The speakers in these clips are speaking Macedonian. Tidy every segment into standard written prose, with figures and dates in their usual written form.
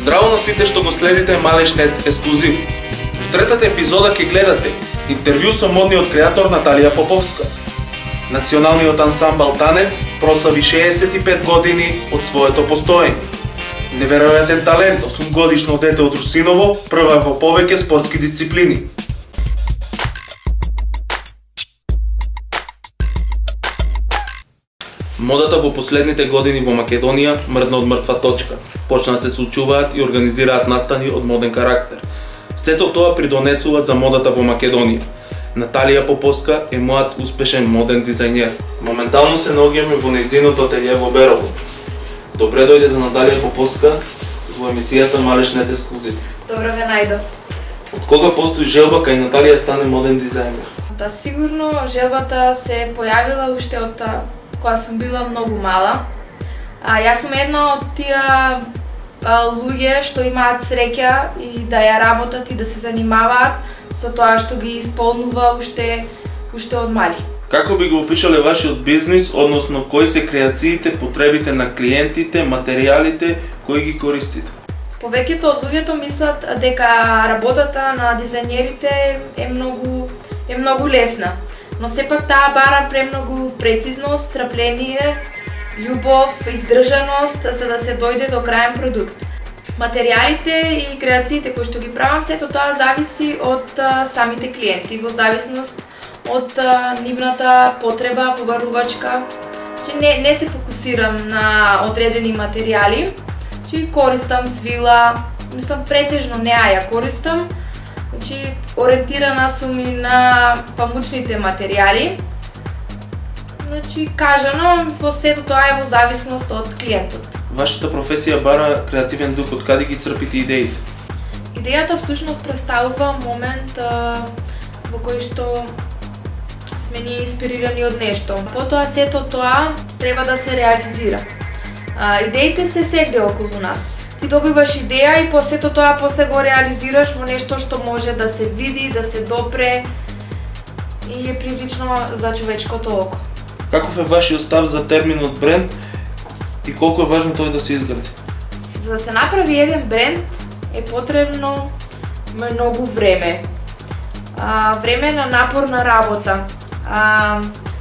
Здраво на сите што го следите Малешнет ексклузив. В третата епизода ќе гледате интервју со модниот креатор Наталија Поповска. Националниот ансамбл Танец прослави 65 години од своето постоење. Неверојатен талент, 8-годишно дете од Русиново, прва во повеќе спортски дисциплини. Модата во последните години во Македонија мрдна од мртва точка. Почна се случуваат и организираат настани од моден карактер. Сето тоа придонесува за модата во Македонија. Наталија Поповска е млад успешен моден дизајнер. Моментално се наоѓаме во нејзиното ателје во Берово. Добре дојде за Наталија Поповска во емисијата Малешнет ексклузив. Добро ве најдов. Од кога постои желба кај Наталија стане моден дизајнер? Па сигурно желбата се појавила уште од кога сум била многу мала. Јас сум една од тие луѓе што имаат среќа и да ја работат и да се занимаваат со тоа што ги исполнува уште од мали. Како би го опишале вашиот бизнис, односно кои се креациите, потребите на клиентите, материјалите кои ги користите? Повеќето од луѓето мислат дека работата на дизајнерите е многу лесна, но сепак таа бара премногу прецизност, страпление, љубов, издржаност за да се дојде до краен продукт. Материјалите и креациите кои што ги правам, сето тоа зависи од самите клиенти, во зависност од нивната потреба побарувачка. Не се фокусирам на одредени материјали, користам свила, мислам претежно неа ја користам, ориентирана сум и на памучните материјали. Кажано, во сето тоа е во зависност од клиентот. Вашата професија бара креативен дух, од каде ги црпите идеите? Идејата всушност представува момент во кој што сме ни инспирирани од нешто. Потоа сето тоа треба да се реализира. Идеите се сегде околу нас. Ти добиваш идеја и сето тоа после го реализираш во нешто што може да се види, да се допре и е привлично за човечкото око. Каков е вашиот став за терминот бренд и колку е важно тој да се изгради? За да се направи еден бренд е потребно многу време. Време на напорна работа.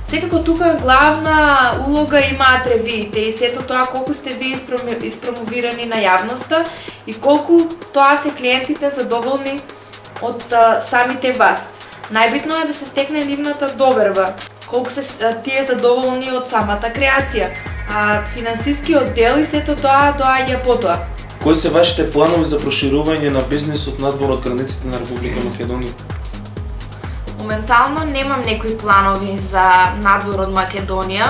Секако тука главна улога имаат ревиите и сето тоа колку сте ви испромовирани на јавноста и колку тоа се клиентите задоволни од самите вас. Најбитно е да се стекне нивната доверба, колку се тие задоволни од самата креација. Финансискиот дел и сето тоа доаѓа потоа. Кои се вашите планови за проширување на бизнисот надвор од границите на Република Македонија? Моментално немам некои планови за надвор од Македонија,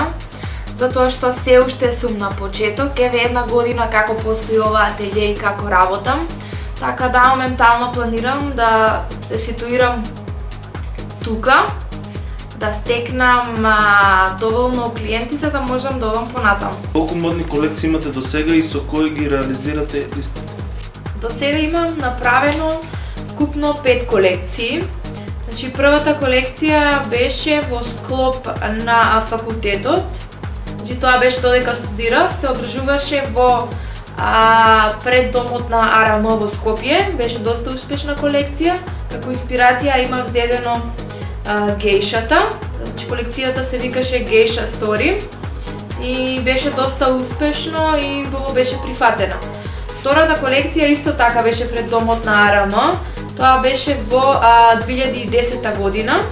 затоа што се уште сум на почеток, еве една година како постои ова ателје и како работам, така да моментално планирам да се ситуирам тука, да стекнам доволно клиенти за да можам да одам понатаму. Колку модни колекции имате до сега и со кои ги реализирате истите? До сега имам направено вкупно 5 колекции. Првата колекција беше во склоп на факултетот. Тоа беше додека студирав, се одржуваше во пред домот на АРМ во Скопје. Беше доста успешна колекција. Како инспирација имав зедено гејшата. Колекцијата се викаше Geisha Story и беше доста успешно и беше прифатена. Втората колекција исто така беше пред домот на АРМ. Тоа беше во 2010 година,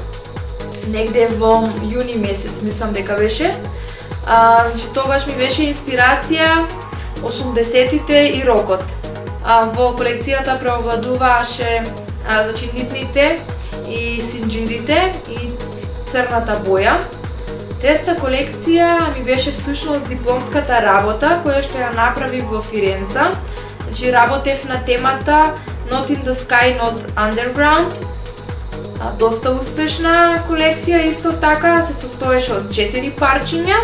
негде во јуни месец, мислам дека беше. Тогаш ми беше инспирација 80-тите и рокот. Во колекцијата преовладуваше нитните и синџирите и црната боја. Третата колекција ми беше всушност дипломската работа која што ја направив во Фиренца. Работев на темата Not in the Sky, Not Underground. Доста успешна колекција, исто така се состоеше од 4 парчиња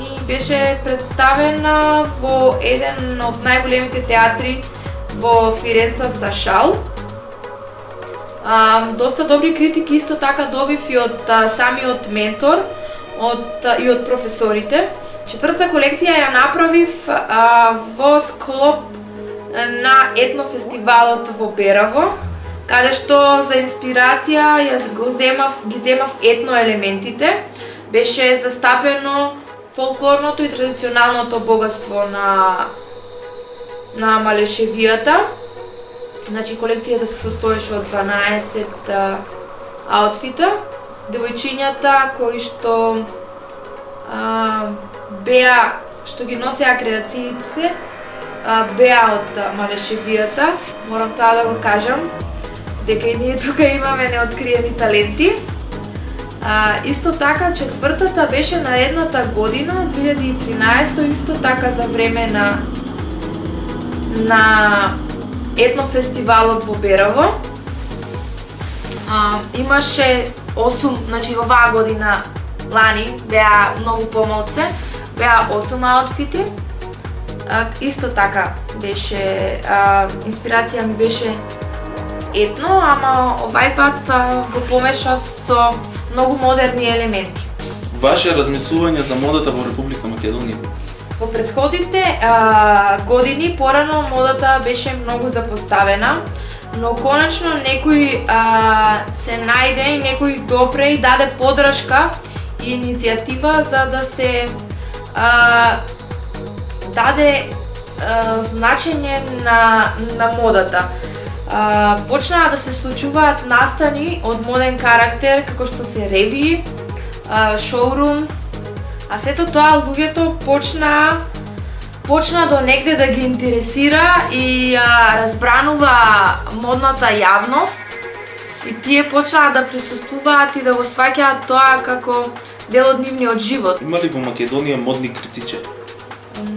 и беше представена во еден од најголемите театри во Фиренца Сашал. Доста добри критики исто така добив и од самиот ментор и од професорите. Четвртата колекција ја направив во склоп на етнофестивалот во Бераво, каде што за инспирација ги земав етноелементите. Беше застапено фолклорното и традиционалното богатство на Малешевијата. Значи колекцијата се состоеше од 12 аутфита. Девојчињата кои што што ги носеа креациите беа од Малешевијата. Морам тоа да го кажам, дека и ние тука имаме неоткриени таленти. Исто така, четвртата беше наредната година, 2013, исто така за време на етнофестивалот во Бераво. Имаше 8, значи оваа година, лани беа многу помалце, беа 8 аутфити. Исто така беше, инспирација ми беше етно, ама овај пат го помешав со многу модерни елементи. Ваше размислување за модата во Република Македонија? Во претходните години порано модата беше многу запоставена, но конечно некој се најде и некој добре и даде подршка и иницијатива за да се даде значење на модата. Почнаа да се случуваат настани од моден карактер, како што се ревии, шоурумс, а сето тоа луѓето почна до негде да ги интересира и разбранува модната јавност и тие почнаа да присуствуваат и да го сваќаат тоа како дел од нивниот живот. Има ли во Македонија модни критичари?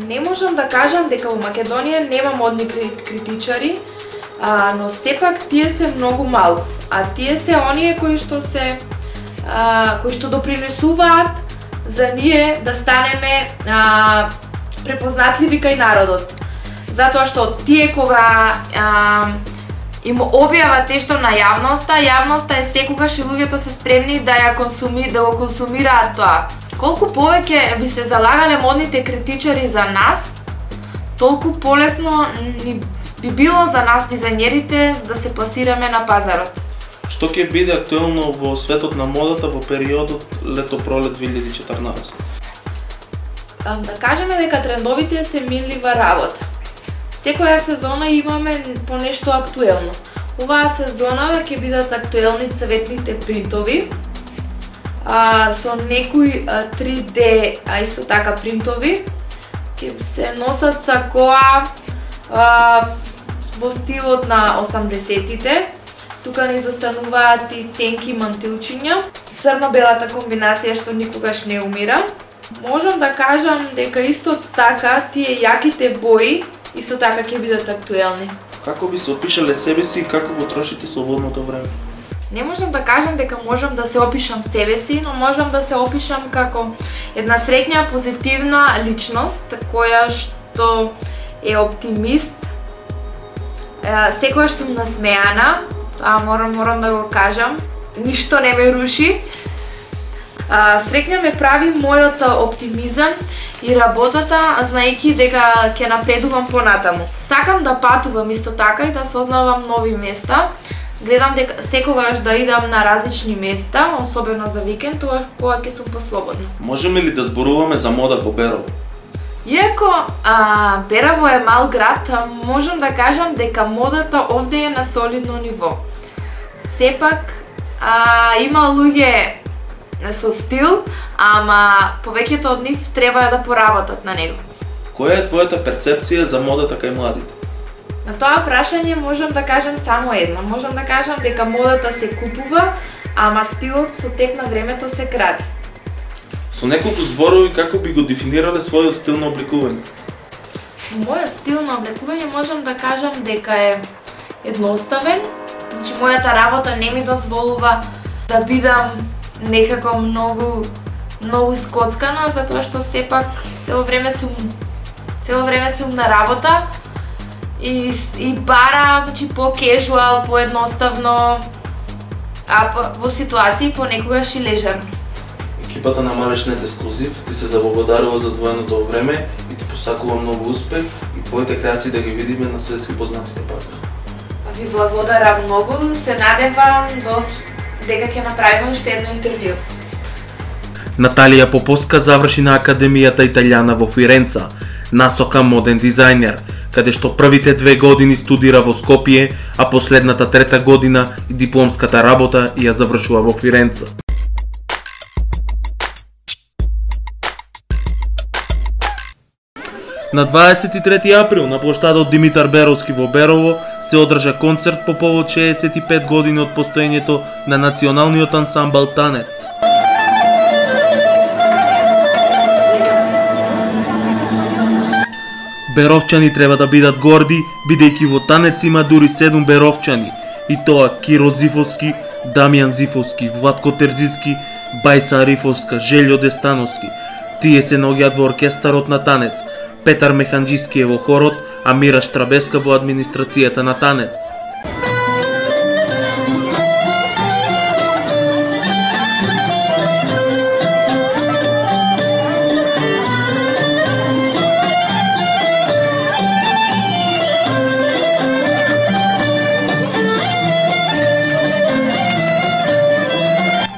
Не можам да кажам дека во Македонија нема модни критичари, но сепак тие се многу малку, а тие се оние кои што допринесуваат за ние да станеме препознатливи кај народот. Затоа што тие кога им објават нешто на јавноста е секогаш и луѓето се спремни да го консумираат тоа. Колку повеќе би се залагале модните критичари за нас, толку полесно би било за нас дизајнерите да се пласираме на пазарот. Што ќе биде актуелно во светот на модата во периодот лето-пролет 2014? Да кажеме дека трендовите се минлива работа. Секоја сезона имаме по нешто актуелно. Оваа сезона ќе бидат актуелни цветните принтови, со некои 3D, исто така принтови. Ќе се носат сакоа во стилот на 80-тите. Тука ни застануваат и тенки мантилчиња, црно-белата комбинација што никогаш не умира. Можам да кажам дека исто така тие јаките бои исто така ќе бидат актуелни. Како би се опишале себе си и како го трошите слободното време? Не можам да кажам дека можам да се опишам себе си, но можам да се опишам како една среќна позитивна личност, која што е оптимист. Секогаш сум насмеана, морам да го кажам, ништо не ме руши. Среќна ме прави мојот оптимизам и работата, знаејќи дека ќе напредувам понатаму. Сакам да патувам исто така и да сознавам нови места. Гледам дека секогаш да идам на различни места, особено за викенд, тоа кога ќе сум послободна. Можеме ли да зборуваме за мода во Бераво? Иако Бераво е мал град, можам да кажам дека модата овде е на солидно ниво. Сепак има луѓе со стил, ама повеќето од нив треба да поработат на него. Која е твојата перцепција за модата кај младите? На тоа прашање можам да кажам само едно. Можам да кажам дека модата се купува, ама стилот со тек на времето се гради. Со неколку зборови како би го дефинирале својот стил на обликување? Мојот стил на обликување можам да кажам дека е едноставен. Значи мојата работа не ми дозволува да бидам некако многу скоцкана, затоа што сепак цело време сум на работа и бара, значи по-кежуал, по-едноставно, во ситуации понекогаш и лежерно. Екипата на Малешнет Ексклузив ти се заблагодарува за одвоеното време и ти посакува многу успех и твоите креации да ги видиме на светски познатите пазари. Ви благодарам многу, се надевам дека ќе направиме уште едно интервју. Наталија Поповска заврши на Академијата Италијана во Фиренца, насока моден дизајнер, каде што првите 2 години студира во Скопје, а последната 3-та година и дипломската работа ја завршува во Фиренца. На 23 април на плоштадот Димитар Беровски во Берово се одржа концерт по повод 65 години од постоењето на националниот ансамбл Танец. Беровчани треба да бидат горди, бидејќи во Танец има дури 7 беровчани, и тоа Киро Зифовски, Дамјан Зифовски, Владко Терзиски, Бајса Арифовска, Желјо Дестановски. Тие се наоѓаат во оркестарот на Танец, Петар Механџиски е во хорот, а Мира Штрабеска во администрацијата на Танец.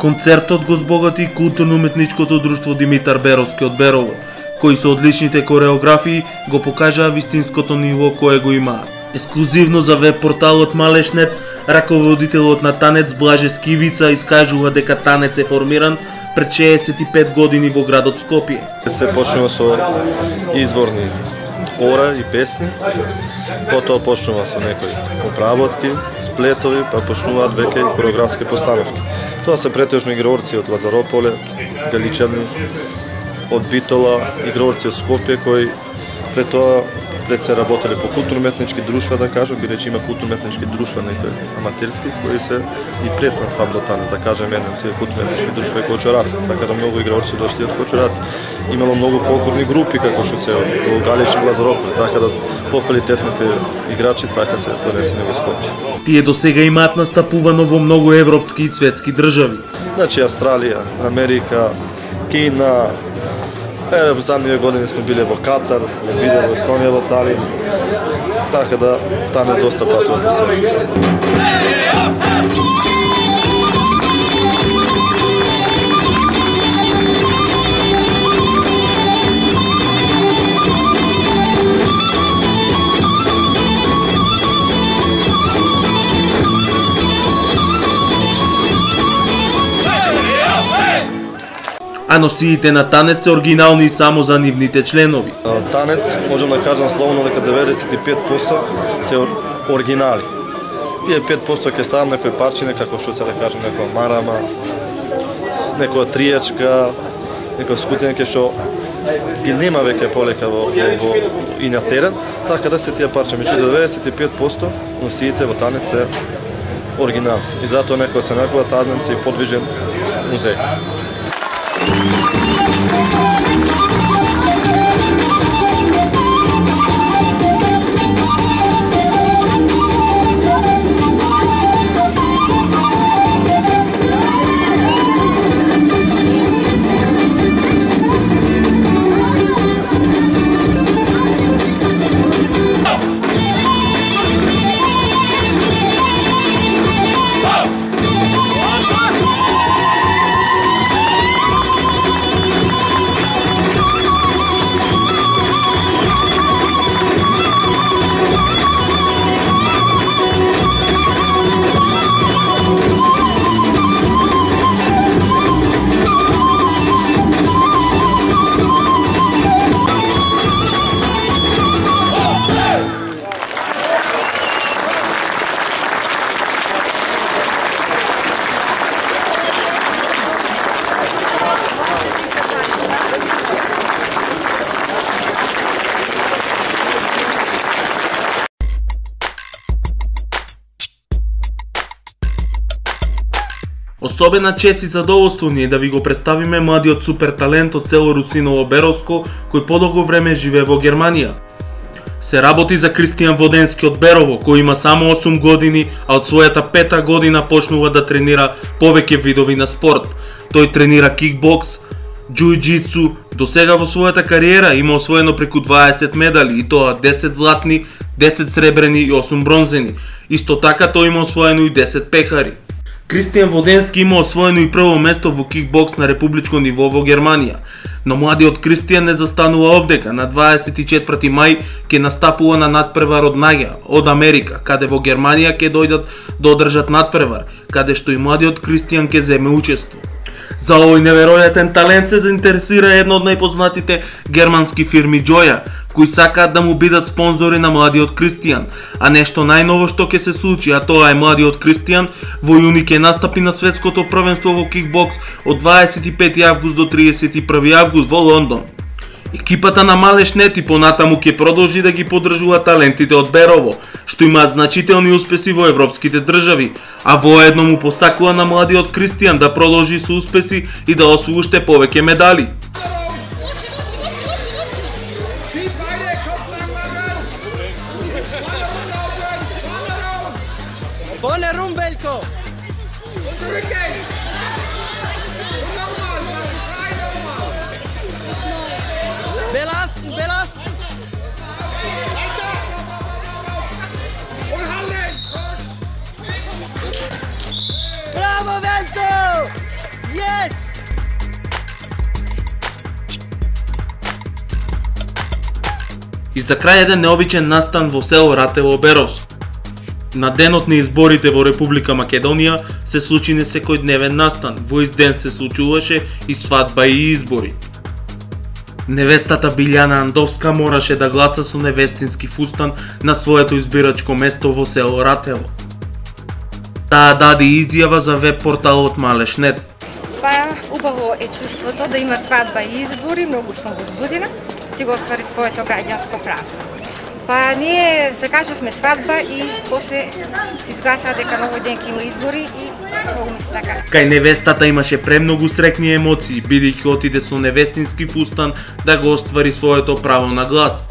Концертот го збогати културно-уметничкото друштво Димитар Беровски од Берово, кои со одличните кореографии го покажаа вистинското ниво кое го имаат. Ексклузивно за веб порталот Малешнет, раководителот на Танец Блаже Скивица искажува дека Танец е формиран пред 65 години во градот Скопје. Се почнува со изворни ора и песни, потоа почнува со некои обработки, сплетови, па почнуваат веќе хореографски постановки. Тоа се претежно играорци од Лазарополе, Галичани, од Битола, играорци од Скопје кои пред се работеле по културно-уметнички друштва, да кажам, бидејќи има културно-уметнички друштва некои аматерски кои се и пред ансамбл Танец, да кажем, еден тие културно-уметнички друштва е Кочурац, така да многу играорци дошли од Кочурац. Имало многу фолклорни групи како што се во Галичани, Лазарополе, така да поквалитетните играчи така се донесени во Скопје. Тие досега имаат настапувано во многу европски и светски држави. Значи Австралија, Америка, Кина. Во задниве години сме биле во Катар, сме биле во Естонија, во Талин. Така да Танец доста патува во светот. А носиите на Танец се оригинални само за нивните членови. Танец, можам да кажам словно дека 95% се оригинали. Тие 5% ќе ставам некои парчине, како што се да кажем, некоја марама, некоја тријачка, некој скутење што ги нема веќе полека во и на терен, така да се тие парчине. Меѓу 95% носиите во Танец се оригинали. И затоа некој се нарекува Танец и подвижен музеј. Особена чест и задоволство ни е да ви го представиме младиот супер талент од село Русиново Беровско, кој подолго време живее во Германија. Се работи за Кристијан Воденски од Берово, кој има само 8 години, а од својата 5-та година почнува да тренира повеќе видови на спорт. Тој тренира кикбокс, Джујджитсу, до сега во својата кариера има освоено преку 20 медали, и тоа 10 златни, 10 сребрени и 8 бронзени. Исто така тој има освоено и 10 пехари. Кристијан Воденски има освоено и прво место во кикбокс на републичко ниво во Германија. Но младиот Кристијан не застанува овдека. На 24 мај ќе настапува на надпревар од Наѓа, од Америка, каде во Германија ќе дојдат да одржат надпревар, каде што и младиот Кристијан ќе земе учество. За овој неверојатен талент се заинтересира една од најпознатите германски фирми Џоја, кои сакаат да му бидат спонзори на младиот Кристијан. А нешто најново што ќе се случи, а тоа е младиот Кристијан во јуни ќе настапи на светското првенство во кикбокс од 25 август до 31 август во Лондон. Екипата на Малеш Нет и понатаму ќе продолжи да ги поддржува талентите од Берово, што имаат значителни успеси во европските држави, а воедно му посакува на младиот Кристијан да продолжи со успеси и да освои уште повеќе медали. Bravo, Velko! Yes! И за крај еден необичен настан во село Ратево, Беровско. На денот на изборите во Република Македонија се случи несекојдневен настан. Во ист ден се случуваше и свадба и избори. Невестата Билјана Андовска мораше да гласа со невестински фустан на своето избирачко место во село Ратево. Таа даде изјава за веб порталот Малеш Нет. Па, убаво е чувството да има свадба и избори, многу сум возбудена, си го оствари своето граѓанско право. Па, ние закажавме свадба и после се изгласа дека на овој ден ќе има избори и многу ми се така. Кај невестата имаше премногу среќни емоции, бидејќи отиде со невестински фустан да го оствари своето право на глас.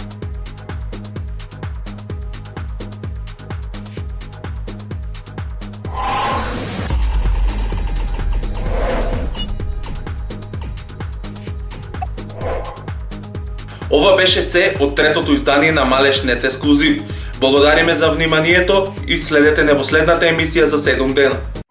Ова беше се од третото издание на Малеш Нет ексклузив. Благодариме за вниманието и следете не во следната емисија за 7 дена.